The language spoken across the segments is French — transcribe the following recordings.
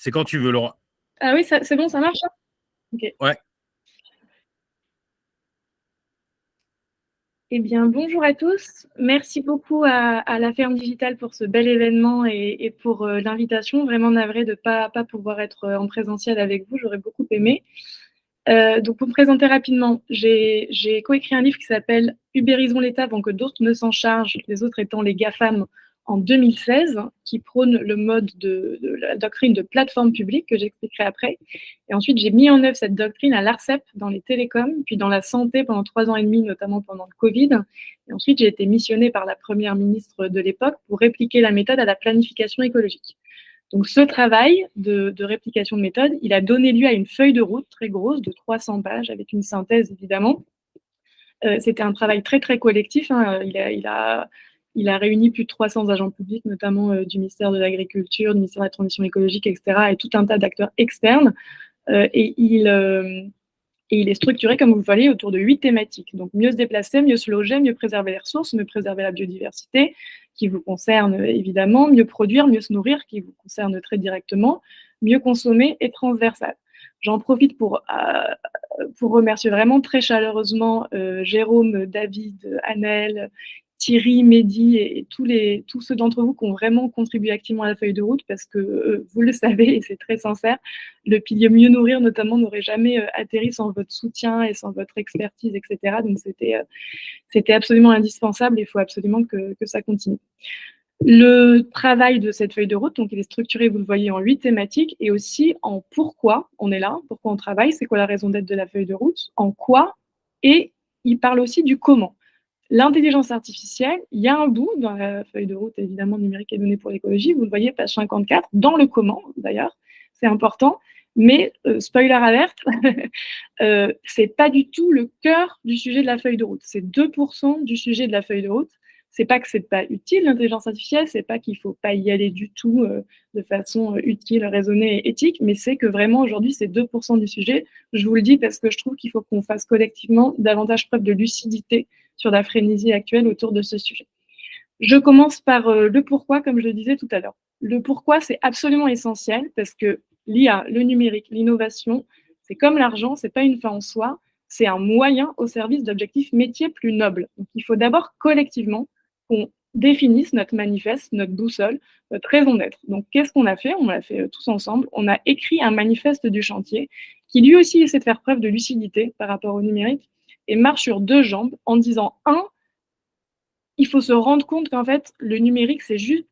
C'est quand tu veux, Laura. Ah oui, c'est bon, ça marche? Ok. Ouais. Eh bien, bonjour à tous. Merci beaucoup à la Ferme Digitale pour ce bel événement et pour l'invitation. Vraiment navrée de ne pas pouvoir être en présentiel avec vous. J'aurais beaucoup aimé. Donc, pour me présenter rapidement, j'ai coécrit un livre qui s'appelle Ubérisons l'État avant que d'autres ne s'en chargent, les autres étant les GAFAM, en 2016, qui prône le mode de la doctrine de plateforme publique que j'expliquerai après. Et ensuite, j'ai mis en œuvre cette doctrine à l'ARCEP dans les télécoms, puis dans la santé pendant 3 ans et demi, notamment pendant le Covid. Et ensuite, j'ai été missionnée par la première ministre de l'époque pour répliquer la méthode à la planification écologique. Donc, ce travail de réplication de méthode, il a donné lieu à une feuille de route très grosse de 300 pages avec une synthèse, évidemment. C'était un travail très, très collectif. Hein. Il a réuni plus de 300 agents publics, notamment du ministère de l'Agriculture, du ministère de la Transition écologique, etc., et tout un tas d'acteurs externes. Et il est structuré, comme vous le voyez, autour de 8 thématiques. Donc, mieux se déplacer, mieux se loger, mieux préserver les ressources, mieux préserver la biodiversité, qui vous concerne évidemment, mieux produire, mieux se nourrir, qui vous concerne très directement, mieux consommer et transversal. J'en profite pour remercier vraiment très chaleureusement Jérôme, David, Annelle, Thierry, Mehdi et tous ceux d'entre vous qui ont vraiment contribué activement à la feuille de route parce que vous le savez et c'est très sincère, le pilier mieux nourrir notamment n'aurait jamais atterri sans votre soutien et sans votre expertise, etc. Donc c'était absolument indispensable et il faut absolument que ça continue. Le travail de cette feuille de route, donc il est structuré, vous le voyez, en 8 thématiques et aussi en pourquoi on est là, pourquoi on travaille, c'est quoi la raison d'être de la feuille de route, en quoi, et il parle aussi du comment. L'intelligence artificielle, il y a un bout dans la feuille de route, évidemment, numérique et données pour l'écologie, vous le voyez, page 54, dans le comment, d'ailleurs, c'est important, mais spoiler alerte, c'est pas du tout le cœur du sujet de la feuille de route, c'est 2% du sujet de la feuille de route. C'est pas que c'est pas utile l'intelligence artificielle, c'est pas qu'il faut pas y aller du tout de façon utile, raisonnée et éthique, mais c'est que vraiment aujourd'hui c'est 2% du sujet. Je vous le dis parce que je trouve qu'il faut qu'on fasse collectivement davantage preuve de lucidité sur la frénésie actuelle autour de ce sujet. Je commence par le pourquoi, comme je le disais tout à l'heure. Le pourquoi, c'est absolument essentiel parce que l'IA, le numérique, l'innovation, c'est comme l'argent, c'est pas une fin en soi, c'est un moyen au service d'objectifs métiers plus nobles. Donc il faut d'abord collectivement qu'on définisse notre manifeste, notre boussole, notre raison d'être. Donc qu'est-ce qu'on a fait? On l'a fait tous ensemble. On a écrit un manifeste du chantier qui lui aussi essaie de faire preuve de lucidité par rapport au numérique et marche sur 2 jambes en disant, il faut se rendre compte qu'en fait, le numérique, c'est juste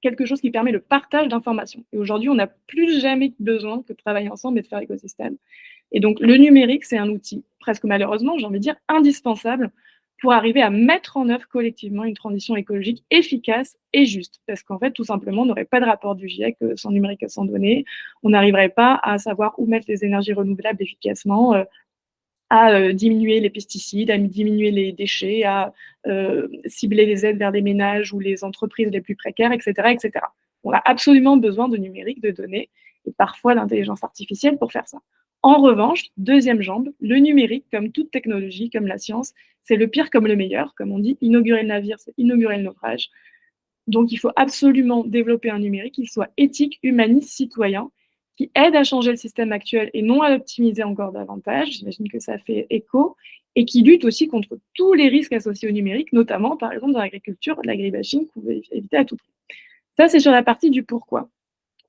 quelque chose qui permet le partage d'informations. Et aujourd'hui, on n'a plus jamais besoin que de travailler ensemble et de faire écosystème. Et donc, le numérique, c'est un outil, presque malheureusement, j'ai envie de dire, indispensable pour arriver à mettre en œuvre collectivement une transition écologique efficace et juste. Parce qu'en fait, tout simplement, on n'aurait pas de rapport du GIEC sans numérique et sans données. On n'arriverait pas à savoir où mettre les énergies renouvelables efficacement, à diminuer les pesticides, à diminuer les déchets, à cibler les aides vers les ménages ou les entreprises les plus précaires, etc., etc. On a absolument besoin de numérique, de données, et parfois l'intelligence artificielle pour faire ça. En revanche, deuxième jambe, le numérique, comme toute technologie, comme la science, c'est le pire comme le meilleur. Comme on dit, inaugurer le navire, c'est inaugurer le naufrage. Donc, il faut absolument développer un numérique qui soit éthique, humaniste, citoyen, qui aide à changer le système actuel et non à l'optimiser encore davantage. J'imagine que ça fait écho. Et qui lutte aussi contre tous les risques associés au numérique, notamment, par exemple, dans l'agriculture, l'agribashing, qu'on veut éviter à tout prix. Ça, c'est sur la partie du pourquoi.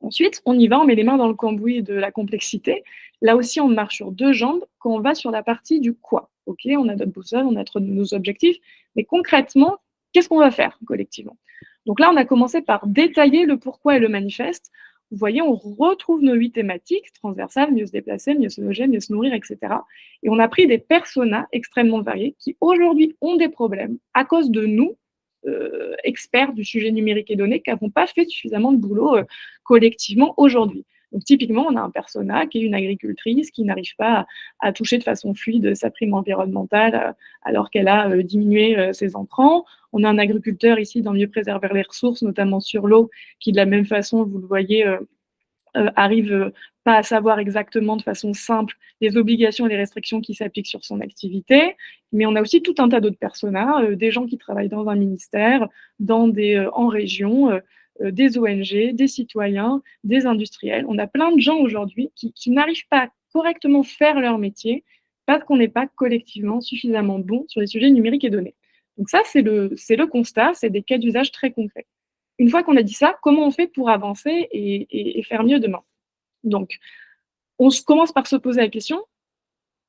Ensuite, on y va, on met les mains dans le cambouis de la complexité. Là aussi, on marche sur 2 jambes quand on va sur la partie du quoi. OK, on a notre boussole, on a nos objectifs, mais concrètement, qu'est-ce qu'on va faire collectivement? Donc là, on a commencé par détailler le pourquoi et le manifeste. Vous voyez, on retrouve nos 8 thématiques, transversales, mieux se déplacer, mieux se loger, mieux se nourrir, etc. Et on a pris des personas extrêmement variés qui aujourd'hui ont des problèmes à cause de nous, experts du sujet numérique et données, qui n'avons pas fait suffisamment de boulot collectivement aujourd'hui. Donc typiquement, on a un persona qui est une agricultrice qui n'arrive pas à toucher de façon fluide sa prime environnementale alors qu'elle a diminué ses entrants. On a un agriculteur ici dans mieux préserver les ressources, notamment sur l'eau, qui de la même façon, vous le voyez, arrive pas à savoir exactement de façon simple les obligations et les restrictions qui s'appliquent sur son activité, mais on a aussi tout un tas d'autres personas, des gens qui travaillent dans un ministère, en région, des ONG, des citoyens, des industriels. On a plein de gens aujourd'hui qui n'arrivent pas à correctement faire leur métier parce qu'on n'est pas collectivement suffisamment bon sur les sujets numériques et données. Donc ça, c'est le constat, c'est des cas d'usage très concrets. Une fois qu'on a dit ça, comment on fait pour avancer et faire mieux demain? Donc, commence par se poser la question,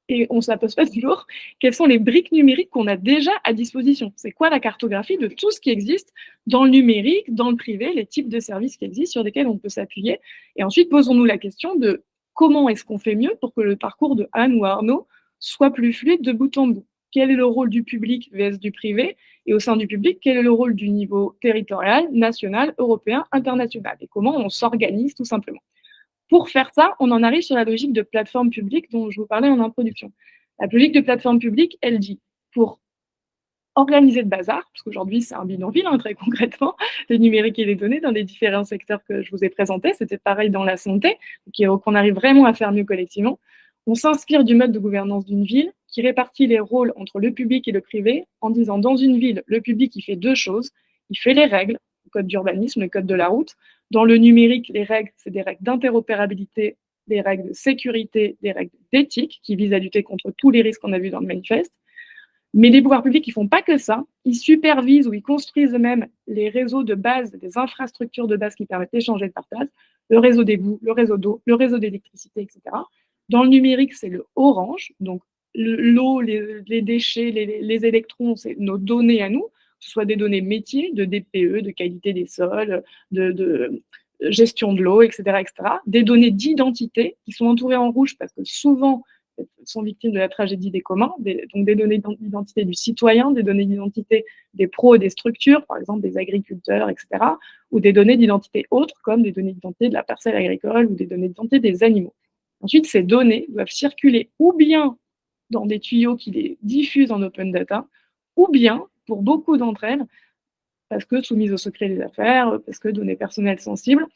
et on ne se la pose pas toujours, quelles sont les briques numériques qu'on a déjà à disposition? C'est quoi la cartographie de tout ce qui existe dans le numérique, dans le privé, les types de services qui existent sur lesquels on peut s'appuyer? Et ensuite, posons-nous la question de comment est-ce qu'on fait mieux pour que le parcours de Anne ou Arnaud soit plus fluide de bout en bout? Quel est le rôle du public vs du privé? Et au sein du public, quel est le rôle du niveau territorial, national, européen, international? Et comment on s'organise tout simplement? Pour faire ça, on en arrive sur la logique de plateforme publique dont je vous parlais en introduction. La logique de plateforme publique, elle dit, pour organiser le bazar, parce qu'aujourd'hui c'est un bidonville, hein, très concrètement, le numérique et les données dans les différents secteurs que je vous ai présentés, c'était pareil dans la santé, qu'on arrive vraiment à faire mieux collectivement. On s'inspire du mode de gouvernance d'une ville qui répartit les rôles entre le public et le privé en disant dans une ville, le public il fait deux choses, il fait les règles, le code d'urbanisme, le code de la route. Dans le numérique, les règles, c'est des règles d'interopérabilité, des règles de sécurité, des règles d'éthique qui visent à lutter contre tous les risques qu'on a vus dans le manifeste. Mais les pouvoirs publics, ils ne font pas que ça. Ils supervisent ou ils construisent eux-mêmes les réseaux de base, des infrastructures de base qui permettent d'échanger le partage, le réseau d'égouts, le réseau d'eau, le réseau d'électricité, etc. Dans le numérique, c'est le orange, donc l'eau, les déchets, les électrons, c'est nos données à nous, que ce soit des données métiers, de DPE, de qualité des sols, de gestion de l'eau, etc., etc. Des données d'identité qui sont entourées en rouge parce que souvent, sont victimes de la tragédie des communs, donc des données d'identité du citoyen, des données d'identité des pros et des structures, par exemple des agriculteurs, etc., ou des données d'identité autres, comme des données d'identité de la parcelle agricole ou des données d'identité des animaux. Ensuite, ces données doivent circuler ou bien dans des tuyaux qui les diffusent en open data, ou bien, pour beaucoup d'entre elles, parce que soumises au secret des affaires, parce que données personnelles sensibles,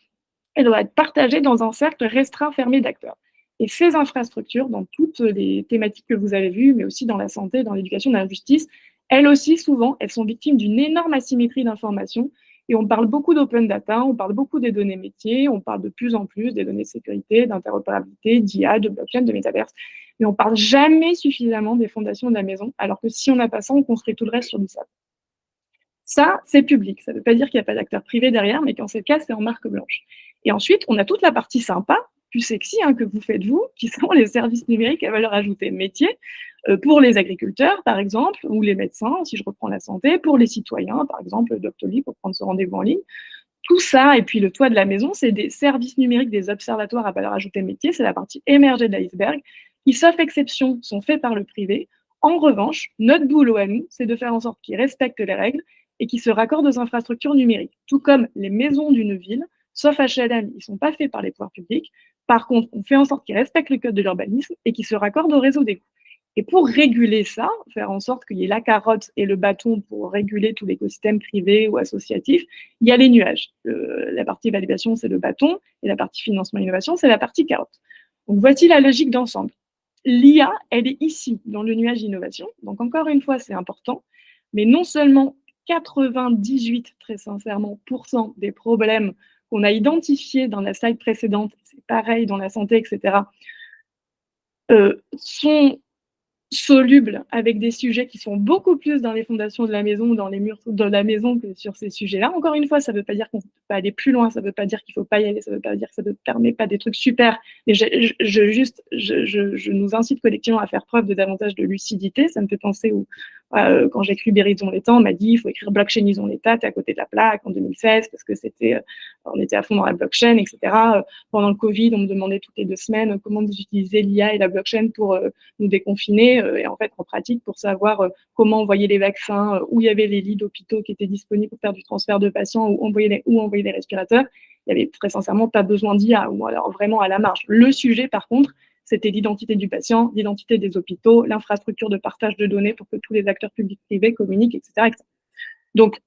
elles doivent être partagées dans un cercle restreint fermé d'acteurs. Et ces infrastructures, dans toutes les thématiques que vous avez vues, mais aussi dans la santé, dans l'éducation, dans la justice, elles aussi, souvent, elles sont victimes d'une énorme asymétrie d'informations. Et on parle beaucoup d'open data, on parle beaucoup des données métiers, on parle de plus en plus des données de sécurité, d'interopérabilité, d'IA, de blockchain, de métaverse. Mais on ne parle jamais suffisamment des fondations de la maison, alors que si on n'a pas ça, on construit tout le reste sur du sable. Ça, c'est public. Ça ne veut pas dire qu'il n'y a pas d'acteur privé derrière, mais qu'en c'est le cas, c'est en marque blanche. Et ensuite, on a toute la partie sympa, plus sexy, que vous faites vous, qui sont les services numériques à valeur ajoutée métier, pour les agriculteurs, par exemple, ou les médecins, si je reprends la santé, pour les citoyens, par exemple, Doctolib, pour prendre ce rendez-vous en ligne. Tout ça, et puis le toit de la maison, c'est des services numériques, des observatoires à valeur ajoutée métier, c'est la partie émergée de l'iceberg, qui, sauf exception, sont faits par le privé. En revanche, notre boulot à nous, c'est de faire en sorte qu'ils respectent les règles et qu'ils se raccordent aux infrastructures numériques. Tout comme les maisons d'une ville, sauf HLM, ils ne sont pas faits par les pouvoirs publics. Par contre, on fait en sorte qu'ils respectent le code de l'urbanisme et qu'ils se raccordent au réseau d'égouts. Et pour réguler ça, faire en sorte qu'il y ait la carotte et le bâton pour réguler tout l'écosystème privé ou associatif, il y a les nuages. La partie validation, c'est le bâton, et la partie financement innovation, c'est la partie carotte. Donc voici la logique d'ensemble. L'IA, elle est ici, dans le nuage innovation. Donc encore une fois, c'est important, mais non seulement 98, très sincèrement, des problèmes qu'on a identifiés dans la slide précédente, c'est pareil dans la santé, etc., sont solubles avec des sujets qui sont beaucoup plus dans les fondations de la maison, dans les murs de la maison que sur ces sujets-là. Encore une fois, ça ne veut pas dire qu'on ne peut pas aller plus loin, ça ne veut pas dire qu'il ne faut pas y aller, ça ne veut pas dire que ça ne permet pas des trucs super. Mais je nous incite collectivement à faire preuve de davantage de lucidité. Ça me fait penser quand j'ai écrit Bérisons les temps, on m'a dit il faut écrire blockchainisons l'État, t'es à côté de la plaque en 2016 parce que on était à fond dans la blockchain, etc. Pendant le Covid, on me demandait toutes les 2 semaines comment vous utilisez l'IA et la blockchain pour nous déconfiner et en fait en pratique pour savoir comment envoyer les vaccins, où il y avait les lits d'hôpitaux qui étaient disponibles pour faire du transfert de patients, où envoyer les respirateurs. Il n'y avait très sincèrement pas besoin d'IA, ou alors vraiment à la marge. Le sujet, par contre, c'était l'identité du patient, l'identité des hôpitaux, l'infrastructure de partage de données pour que tous les acteurs publics privés communiquent, etc. etc. Donc,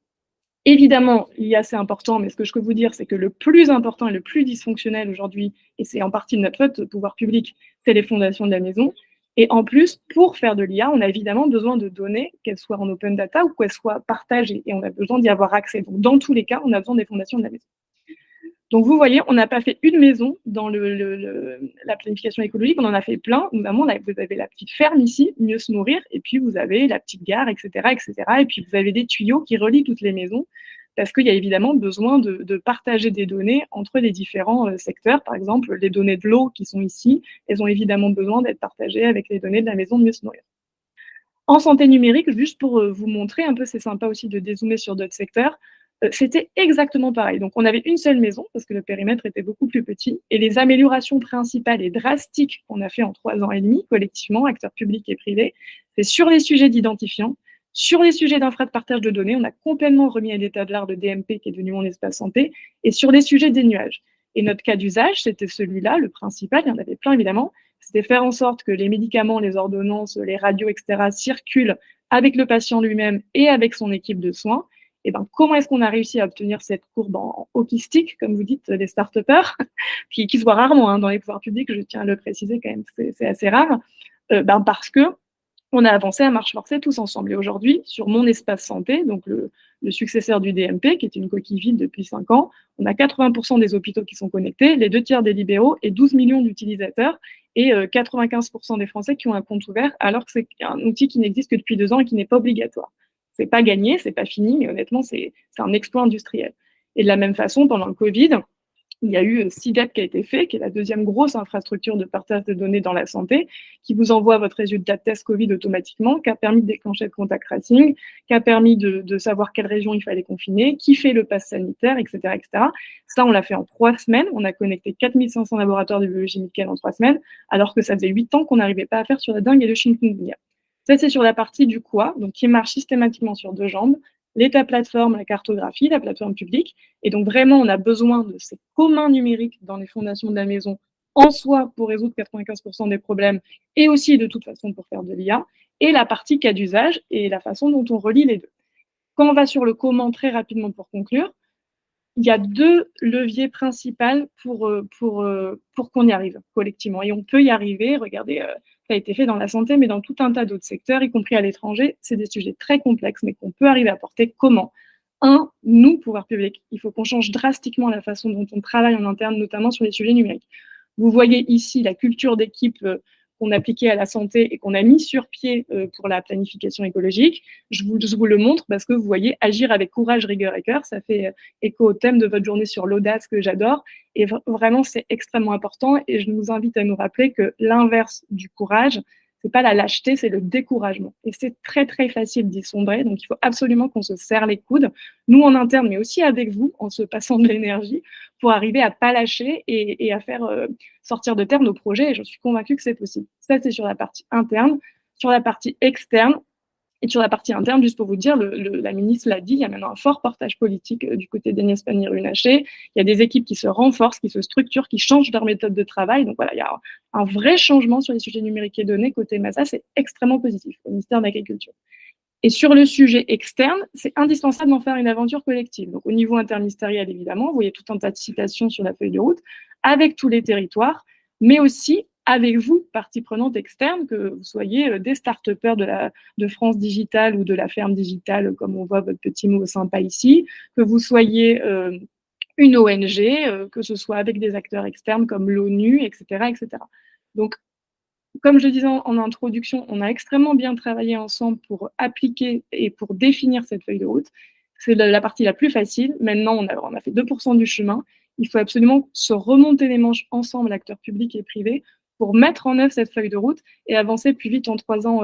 évidemment, l'IA, c'est important, mais ce que je peux vous dire, c'est que le plus important et le plus dysfonctionnel aujourd'hui, et c'est en partie de notre faute, le pouvoir public, c'est les fondations de la maison. Et en plus, pour faire de l'IA, on a évidemment besoin de données, qu'elles soient en open data ou qu'elles soient partagées, et on a besoin d'y avoir accès. Donc, dans tous les cas, on a besoin des fondations de la maison. Donc vous voyez, on n'a pas fait une maison dans la planification écologique, on en a fait plein. Notamment, vous avez la petite ferme ici, mieux se nourrir, et puis vous avez la petite gare, etc., etc. Et puis vous avez des tuyaux qui relient toutes les maisons, parce qu'il y a évidemment besoin de partager des données entre les différents secteurs. Par exemple, les données de l'eau qui sont ici, elles ont évidemment besoin d'être partagées avec les données de la maison mieux se nourrir. En santé numérique, juste pour vous montrer un peu, c'est sympa aussi de dézoomer sur d'autres secteurs, c'était exactement pareil. Donc on avait une seule maison, parce que le périmètre était beaucoup plus petit, et les améliorations principales et drastiques qu'on a fait en 3 ans et demi, collectivement, acteurs publics et privés, c'est sur les sujets d'identifiants, sur les sujets d'infra de partage de données, on a complètement remis à l'état de l'art le DMP qui est devenu mon espace santé, et sur les sujets des nuages. Et notre cas d'usage, c'était celui-là, le principal, il y en avait plein évidemment, c'était faire en sorte que les médicaments, les ordonnances, les radios, etc., circulent avec le patient lui-même et avec son équipe de soins. Et ben, comment est-ce qu'on a réussi à obtenir cette courbe en hockey stick, comme vous dites, les start-upers, qui se voit rarement dans les pouvoirs publics, je tiens à le préciser quand même, c'est assez rare, parce que on a avancé à marche forcée tous ensemble. Et aujourd'hui, sur mon espace santé, donc le successeur du DMP, qui était une coquille vide depuis 5 ans, on a 80% des hôpitaux qui sont connectés, les 2 tiers des libéraux et 12 millions d'utilisateurs et 95% des Français qui ont un compte ouvert, alors que c'est un outil qui n'existe que depuis 2 ans et qui n'est pas obligatoire. C'est pas gagné, c'est pas fini, mais honnêtement, c'est un exploit industriel. Et de la même façon, pendant le Covid, il y a eu CIDEP qui a été fait, qui est la deuxième grosse infrastructure de partage de données dans la santé, qui vous envoie votre résultat de test Covid automatiquement, qui a permis de déclencher le contact tracing, qui a permis de savoir quelle région il fallait confiner, qui fait le pass sanitaire, etc., etc. Ça, on l'a fait en 3 semaines. On a connecté 4500 laboratoires de biologie médicale en 3 semaines, alors que ça faisait 8 ans qu'on n'arrivait pas à faire sur la dingue et le chikungunya. Ça, c'est sur la partie du quoi, donc qui marche systématiquement sur 2 jambes. L'État plateforme, la cartographie, la plateforme publique. Et donc, vraiment, on a besoin de ces communs numériques dans les fondations de la maison, en soi, pour résoudre 95% des problèmes, et aussi, de toute façon, pour faire de l'IA, et la partie cas d'usage et la façon dont on relie les deux. Quand on va sur le comment, très rapidement pour conclure, il y a 2 leviers principaux pour qu'on y arrive collectivement. Et on peut y arriver. Regardez, ça a été fait dans la santé, mais dans tout un tas d'autres secteurs, y compris à l'étranger. C'est des sujets très complexes, mais qu'on peut arriver à porter. Comment? Nous, pouvoir public, il faut qu'on change drastiquement la façon dont on travaille en interne, notamment sur les sujets numériques. Vous voyez ici la culture d'équipe qu'on appliquait à la santé et qu'on a mis sur pied pour la planification écologique. Je vous le montre parce que vous voyez, agir avec courage, rigueur et cœur, ça fait écho au thème de votre journée sur l'audace que j'adore. Et vraiment, c'est extrêmement important. Et je vous invite à nous rappeler que l'inverse du courage, c'est pas la lâcheté, c'est le découragement. Et c'est très, très facile d'y sombrer. Donc, il faut absolument qu'on se serre les coudes, nous en interne, mais aussi avec vous, en se passant de l'énergie, pour arriver à pas lâcher et à faire sortir de terre nos projets. Et je suis convaincue que c'est possible. Ça, c'est sur la partie interne. Sur la partie externe, et sur la partie interne, juste pour vous dire, la ministre l'a dit, il y a maintenant un fort portage politique du côté d'Agnès Pannier-Runacher. Il y a des équipes qui se renforcent, qui se structurent, qui changent leur méthode de travail. Donc voilà, il y a un vrai changement sur les sujets numériques et données côté MASA. C'est extrêmement positif au ministère de l'Agriculture. Et sur le sujet externe, c'est indispensable d'en faire une aventure collective. Donc au niveau interministériel, évidemment, vous voyez tout un tas de citations sur la feuille de route, avec tous les territoires, mais aussi avec vous, partie prenante externe, que vous soyez des start-upers de France Digital ou de la ferme digitale, comme on voit votre petit mot sympa ici, que vous soyez une ONG, que ce soit avec des acteurs externes comme l'ONU, etc., etc. Donc, comme je disais en introduction, on a extrêmement bien travaillé ensemble pour appliquer et pour définir cette feuille de route. C'est la partie la plus facile. Maintenant, on a fait 2% du chemin. Il faut absolument se remonter les manches ensemble, acteurs publics et privés, pour mettre en œuvre cette feuille de route et avancer plus vite en 3 ans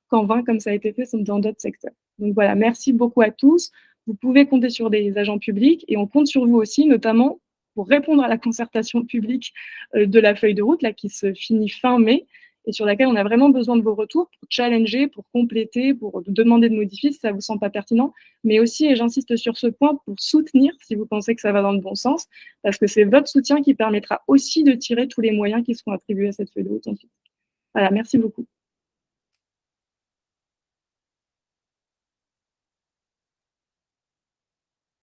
qu'en 20, comme ça a été fait dans d'autres secteurs. Donc voilà, merci beaucoup à tous. Vous pouvez compter sur des agents publics et on compte sur vous aussi, notamment pour répondre à la concertation publique de la feuille de route, là, qui se finit fin mai, et sur laquelle on a vraiment besoin de vos retours pour challenger, pour compléter, pour demander de modifier si ça ne vous semble pas pertinent, mais aussi, et j'insiste sur ce point, pour soutenir si vous pensez que ça va dans le bon sens, parce que c'est votre soutien qui permettra aussi de tirer tous les moyens qui seront attribués à cette feuille de route ensuite. Voilà, merci beaucoup.